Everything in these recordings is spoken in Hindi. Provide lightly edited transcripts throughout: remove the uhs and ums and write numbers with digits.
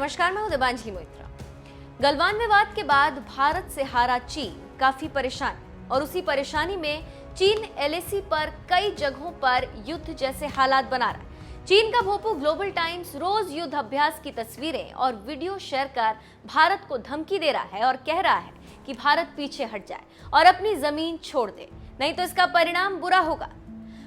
नमस्कार, मैं हूं देवांजलि मोइत्रा। गलवान विवाद के बाद भारत से हारा चीन काफी परेशान और उसी परेशानी में चीन एलएसी पर कई जगहों पर युद्ध जैसे हालात बना रहा है। चीन का भोपू ग्लोबल टाइम्स रोज युद्ध अभ्यास की तस्वीरें और वीडियो शेयर कर भारत को धमकी दे रहा है और कह रहा है कि भारत पीछे हट जाए और अपनी जमीन छोड़ दे, नहीं तो इसका परिणाम बुरा होगा।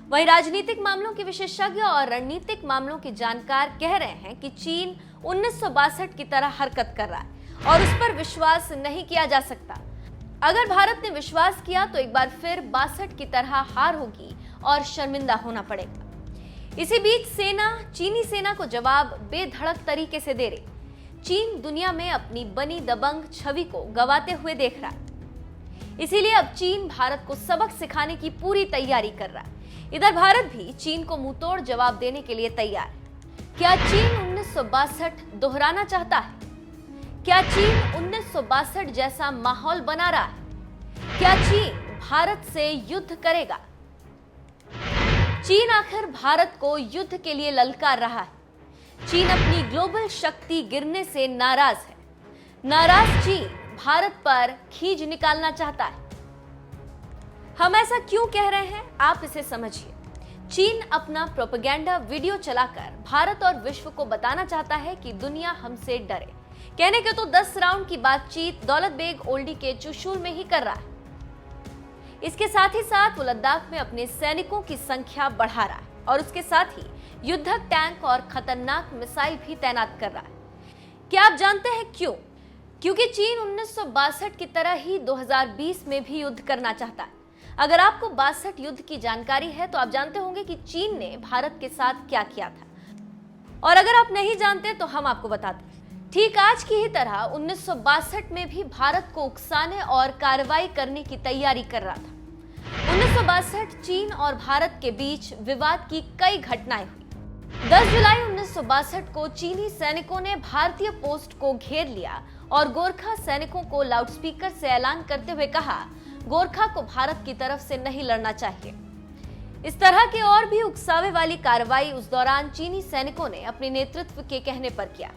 वहीं राजनीतिक मामलों के विशेषज्ञ और रणनीतिक मामलों के जानकार कह रहे हैं कि चीन 1962 की तरह हरकत कर रहा है और उस पर विश्वास नहीं किया जा सकता। अगर भारत ने विश्वास किया तो एक बार फिर 62 की तरह हार होगी और शर्मिंदा होना पड़ेगा। इसी बीच चीनी सेना को जवाब बेधड़क तरीके से दे रही। चीन दुनिया में अपनी बनी दबंग छवि को गंवाते हुए देख रहा है, इसीलिए अब चीन भारत को सबक सिखाने की पूरी तैयारी कर रहा है। इधर भारत भी चीन को मुंहतोड़ जवाब देने के लिए तैयार है। क्या चीन 1962 दोहराना चाहता है? क्या चीन 1962 जैसा माहौल बना रहा है? क्या चीन भारत से युद्ध करेगा? चीन आखिर भारत को युद्ध के लिए ललकार रहा है। चीन अपनी ग्लोबल शक्ति गिरने से नाराज है। नाराज चीन भारत पर खींच निकालना चाहता है। हम ऐसा क्यों कह रहे हैं, आप इसे समझिए। चीन अपना प्रोपेगेंडा वीडियो चलाकर भारत और विश्व को बताना चाहता है कि दुनिया हमसे डरे। कहने के तो 10 राउंड की बातचीत दौलत बेग ओल्डी के चुशूल में ही कर रहा है। इसके साथ ही साथ वो लद्दाख में अपने सैनिकों की संख्या बढ़ा रहा है और उसके साथ ही युद्धक टैंक और खतरनाक मिसाइल भी तैनात कर रहा है। क्या आप जानते हैं क्यों? क्योंकि चीन 1962 की तरह ही 2020 में भी युद्ध करना चाहता है। अगर आपको 62 युद्ध की जानकारी है तो आप जानते होंगे कि चीन ने भारत के साथ क्या किया था, और अगर आप नहीं जानते तो हम आपको बताते हैं। ठीक आज की ही तरह 1962 में भी भारत को उकसाने और कार्रवाई करने की तैयारी कर रहा था। 1962 चीन और भारत के बीच विवाद की कई घटनाएं हुई। 10 जुलाई 1962 को चीनी सैनिकों ने भारतीय पोस्ट को घेर लिया और गोरखा सैनिकों को लाउडस्पीकर से ऐलान करते हुए कहा, गोरखा को भारत की तरफ से नहीं लड़ना चाहिए। इस तरह के और भी उकसावे वाली कार्रवाई उस दौरान चीनी सैनिकों ने अपने नेतृत्व के कहने पर किया।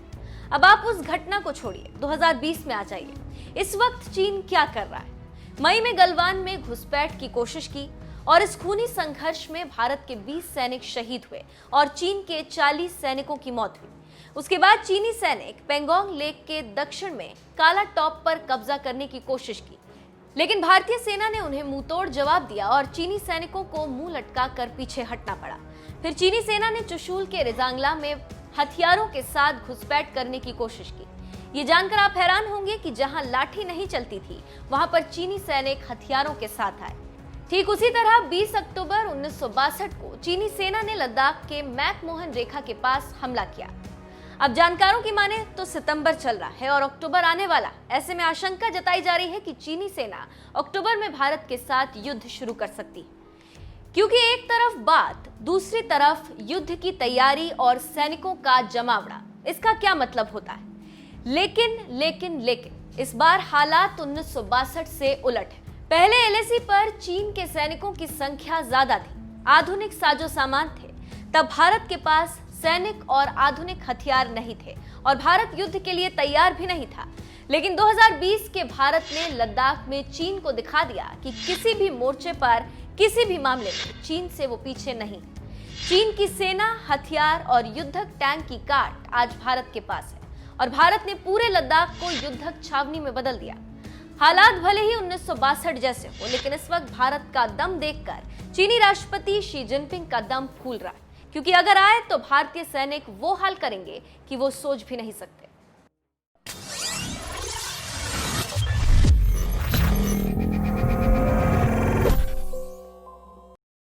अब आप उस घटना को छोड़िए, 2020 में आ जाइए। इस वक्त चीन क्या कर रहा है? मई में गलवान में घुसपैठ की कोशिश की और इस खूनी संघर्ष में भारत के 20 सैनिक शहीद हुए और चीन के 40 सैनिकों की मौत हुई। उसके बाद चीनी सैनिक पेंगोंग लेक के दक्षिण में काला टॉप पर कब्जा करने की कोशिश की, लेकिन भारतीय सेना ने उन्हें मुंहतोड़ जवाब दिया और चीनी सैनिकों को मुंह लटका कर पीछे हटना पड़ा। फिर चीनी सेना ने चुशूल के रेजांगला में हथियारों के साथ घुसपैठ करने की कोशिश की। ये जानकर आप हैरान होंगे कि जहां लाठी नहीं चलती थी वहां पर चीनी सैनिक हथियारों के साथ आए। ठीक उसी तरह 20 अक्टूबर 1962 को चीनी सेना ने लद्दाख के मैकमोहन रेखा के पास हमला किया। अब जानकारों की माने तो सितंबर चल रहा है और अक्टूबर आने वाला। ऐसे में आशंका जताई जा रही है कि चीनी सेना अक्टूबर में भारत के साथ युद्ध शुरू कर सकती है, क्योंकि एक तरफ बात, दूसरी तरफ युद्ध की तैयारी और सैनिकों का जमावड़ा। इसका क्या मतलब होता है? लेकिन इस बार हालात 1962 से उलट है। पहले एलएसी पर चीन के सैनिकों की संख्या ज्यादा थी, आधुनिक साजो सामान थे। तब भारत के पास सैनिक और आधुनिक हथियार नहीं थे और भारत युद्ध के लिए तैयार भी नहीं था। लेकिन 2020 के भारत ने लद्दाख में चीन को दिखा दिया कि किसी भी मोर्चे पर, किसी भी मामले में चीन से वो पीछे नहीं। चीन की सेना, हथियार और युद्धक टैंक की काट आज भारत के पास है और भारत ने पूरे लद्दाख को युद्धक छावनी में बदल दिया। हालात भले ही 1962 जैसे हो, लेकिन इस वक्त भारत का दम देखकर चीनी राष्ट्रपति शी जिनपिंग का दम फूल रहा है, क्योंकि अगर आए तो भारतीय सैनिक वो हाल करेंगे कि वो सोच भी नहीं सकते।